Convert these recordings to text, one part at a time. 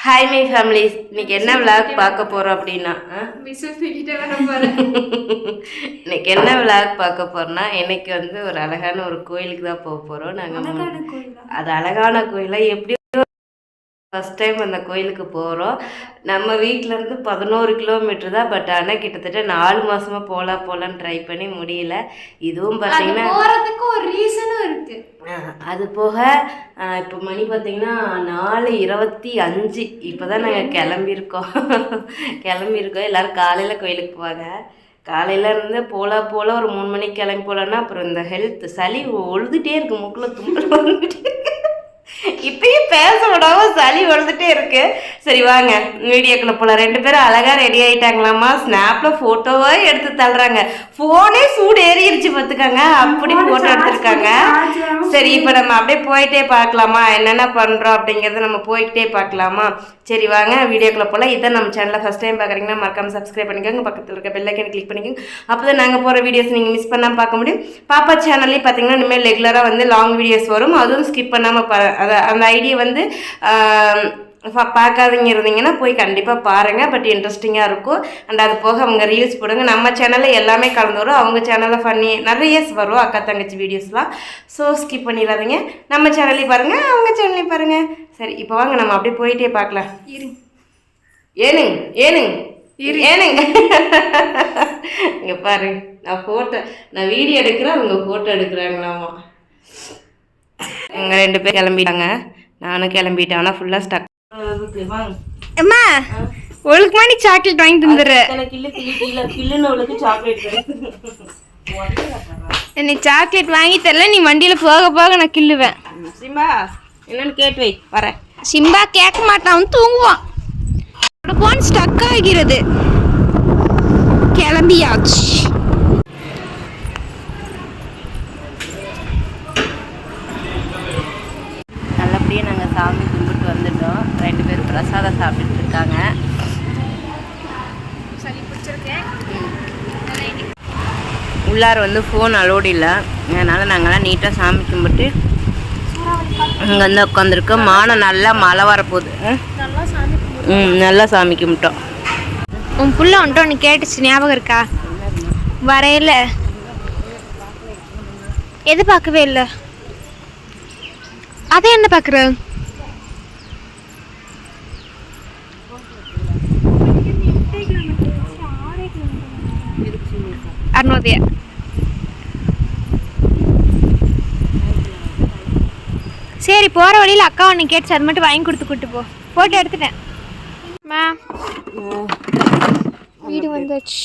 Hi my families, இன்னைக்கு என்ன vlog பார்க்க போகிறோம் அப்படின்னா இன்னைக்கு என்ன விளாக் பார்க்க போகிறோன்னா இன்னைக்கு வந்து ஒரு அழகான ஒரு கோயிலுக்கு தான் போக போகிறோம். நாங்கள் அது அழகான கோயிலாக எப்படி ஃபஸ்ட் டைம் அந்த கோயிலுக்கு போகிறோம். நம்ம வீட்டிலேருந்து 11 கிலோமீட்டர் தான். பட் ஆனால் கிட்டத்தட்ட 4 மாதமாக போகலான்னு ட்ரை பண்ணி முடியல. இதுவும் பார்த்தீங்கன்னா போகிறதுக்கு ஒரு ரீசனும் இருக்குது. அது போக இப்போ மணி பார்த்தீங்கன்னா 4:25. இப்போ தான் நாங்கள் கிளம்பியிருக்கோம். எல்லோரும் காலையில் கோயிலுக்கு போவாங்க. காலையிலேருந்து போல ஒரு 3 மணிக்கு கிளம்பி போகலன்னா அப்புறம் இந்த ஹெல்த் சளி ஒழுதுகிட்டே இருக்கு, மூக்கில் தும்பல் வந்துட்டே இப்பயும் பேச விடாம சளி வளர்ந்துட்டே இருக்கு. சரி வாங்க வீடியோக்குள்ள போல. 2 பேரும் அழகா ரெடி ஆயிட்டாங்களாமா. ஸ்னாப்ல போட்டோவா எடுத்து தள்ளுறாங்க. போனே சூடு ஏறிடுச்சு பார்த்துக்காங்க, அப்படி போட்டோ எடுத்திருக்காங்க. சரி இப்போ நம்ம அப்படியே போயிட்டே பார்க்கலாமா, என்னென்ன பண்றோம் அப்படிங்கறத நம்ம போய்கிட்டே பார்க்கலாமா. சரி வாங்க வீடியோக்குள்ள போல. இதான் நம்ம சேனலை ஃபர்ஸ்ட் டைம் பார்க்குறீங்கன்னா மறக்காம சப்ஸ்கிரைப் பண்ணிக்கோங்க, பக்கத்தில் இருக்க பெல் ஐக்கனை கிளிக் பண்ணிக்கோங்க. அப்போ தான் நாங்கள் போகிற வீடியோஸ் நீங்கள் மிஸ் பண்ணாமல் பார்க்க முடியும். பாப்பா சேனல்லையும் பார்த்தீங்கன்னா இனிமேல் ரெகுலராக வந்து லாங் வீடியோஸ் வரும், அதுவும் ஸ்கிப் பண்ணாமல் அந்த ஐடியா வந்து பார்க்காதீங்க இருந்தீங்கன்னா போய் கண்டிப்பாக பாருங்கள். பட் இன்ட்ரெஸ்டிங்காக இருக்கும். அண்ட் அது போக அவங்க ரீல்ஸ் போடுங்க. நம்ம சேனலில் எல்லாமே கலந்து வரும், அவங்க சேனலில் ஃபன்னி நிறைய வரும், அக்கா தங்கச்சி வீடியோஸ்லாம். ஸோ ஸ்கிப் பண்ணிடாதீங்க. நம்ம சேனல்லையும் பாருங்கள், அவங்க சேனல்லையும் பாருங்கள். சரி இப்போ வாங்க நம்ம அப்படியே போயிட்டே பார்க்கலாம். ஏனுங்க இங்கே பாரு, நான் வீடியோ எடுக்கிறேன், அவங்க ஃபோட்டோ எடுக்கிறாங்களாமா. எங்கள் 2 பேர் கிளம்பிட்டாங்க, நானும் கிளம்பிட்டேன். ஆனால் ஃபுல்லாக ஸ்டக். அம்மா ஒழுக்கமா நீ சாக்லேட் வாங்கி தந்துடுற. கில்லுன்னு சாக்லேட் என்னை சாக்லேட் வாங்கி தரல, நீ வண்டியில் போக போக நான் கில்லுவேன். சிம்பா என்னன்னு கேட்டு வை, வரேன். சிம்பா கேட்க மாட்டான், அவன் தூங்குவான். போன் ஸ்டக் ஆகிறது. கிளம்பியாச்சு. நல்லபடியாக நாங்கள் சாமி கும்பிட்டு வந்துட்டோம். 2 பேரும் பிரசாதம் சாப்பிட்டுட்டு இருக்காங்க. உள்ளார வந்து ஃபோன் அலோடு இல்லை, அதனால் நாங்கள்லாம் நீட்டாக சாமி கும்பிட்டு இங்கே வந்து உட்காந்துருக்கோம். மானம் நல்லா மழை வரப்போகுது. நல்லா சாமி கும்பிட்டோம். உன் புள்ள வந்துட்டு ஒன்று கேட்டுச்சு, ஞாபகம் இருக்கா? வரையில எது பார்க்கவே இல்லை. அதை என்ன பார்க்குற? அருணோதயா. சரி போகிற வழியில் அக்கா ஒன்று கேட்டுச்சு, அது மட்டும் வாங்கி கொடுத்து கூட்டு போ. போட்டோ எடுத்துட்டேன். வீடு வந்தாச்சு.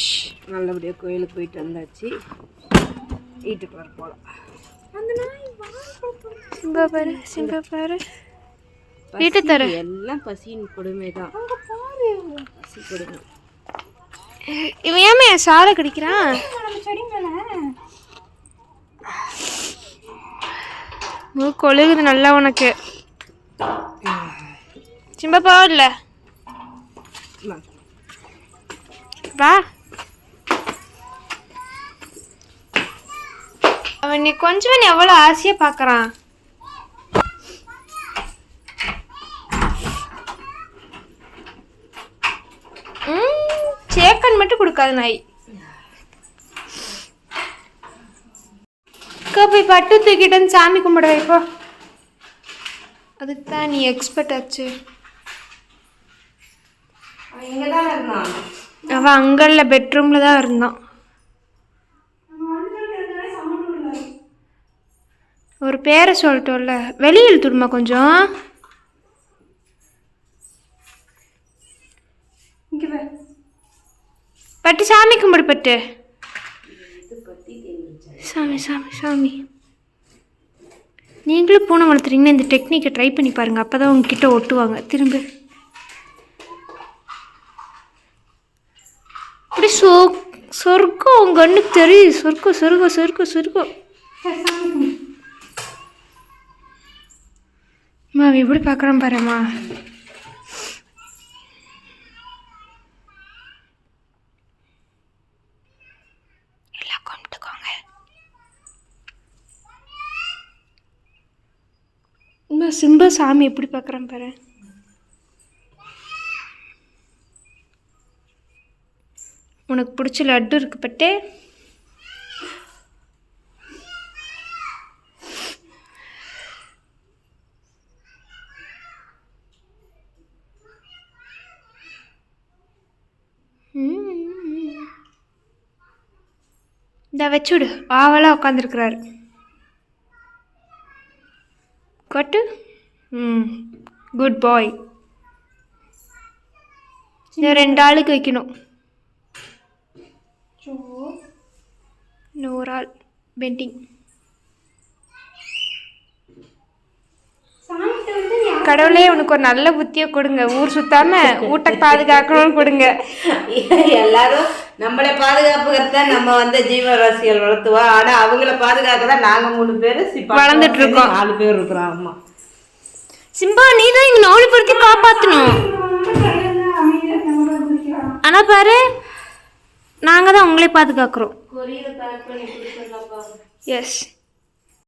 நல்லபடியாக கோயிலுக்கு போயிட்டு வந்தாச்சு. வீட்டுக்கு வர போகலாம். சிம்பா பாரு வீட்டு தர எல்லாம் பசியின் கொடுமை தான். பசி கொடுமை. இவன் ஏமே சாலை கடிக்கிறான்? கொழுகுது நல்லா உனக்கு. சிம்பா போகல வா. அவன் நீ கொஞ்சம் எவ்வளோ ஆசையாக பார்க்குறான். சேக்கன் மட்டும் கொடுக்காது நாய். போய் பட்டு தூக்கிட்டு வந்து சாமி கும்பிட வைப்போ. அதுக்கு தான் நீ எக்ஸ்பர்ட் ஆச்சு. அவன் அங்கல்ல பெட்ரூம்ல தான் இருந்தான். ஒரு பேரை சொல்லிட்டோம்ல, வெளியில் துடுமா கொஞ்சம். பட்டு சாமி கும்பிடு. பட்டு சாமி சாமி சாமி. நீங்களும் பூனை வளர்த்துறீங்கன்னா இந்த டெக்னிக்கை ட்ரை பண்ணி பாருங்கள், அப்போ தான் உங்ககிட்ட ஒட்டுவாங்க திரும்ப. அப்படி சொர்க்கம் உங்கள் கண்ணுக்கு தெரியுது. சொர்க்கம் சொர்க்கம் சொர்க்கம் சொர்க்கம். அம்மா எப்படி பார்க்குறான் பாரும்மா. எல்லாம் கும்பிட்டுக்கோங்க. சிம்பா சாமி எப்படி பார்க்குறான் பாரு. உனக்கு பிடிச்ச லட்டு இருக்கு பட்டே. இந்த வச்சுடு. ஆவலாக உட்காந்துருக்குறாரு. கொட்டு. குட் பாய். இந்த 2 ஆளுக்கு வைக்கணும். இன்னும் ஒரு ஆள் பெண்டிங். கடவுளே உனக்கு ஒரு நல்ல புத்தியை கொடுங்க. ஊர் சுத்தாம ஊட்ட பாதுகாக்கணும்னு கொடுங்க. எல்லாரும் நம்மளை பாதுகாப்புக்கிறத நம்ம வந்து ஜீவராசிகள் வளர்த்துவோம். ஆனா அவங்கள பாதுகாக்க தான் நாங்க 3 பேர் வளர்ந்துட்டு இருக்கோம். 4 பேர் இருக்கிறோம். ஆமா சிம்பா, நீ தான் இங்க 4 பேர்த்தையும் காப்பாற்றணும். ஆனா பாரு, நாங்க தான் உங்களே பாதுகாக்கிறோம். கொரியர் பேக் பண்ணி கொடுத்துடலாம்ப்பா. எஸ்.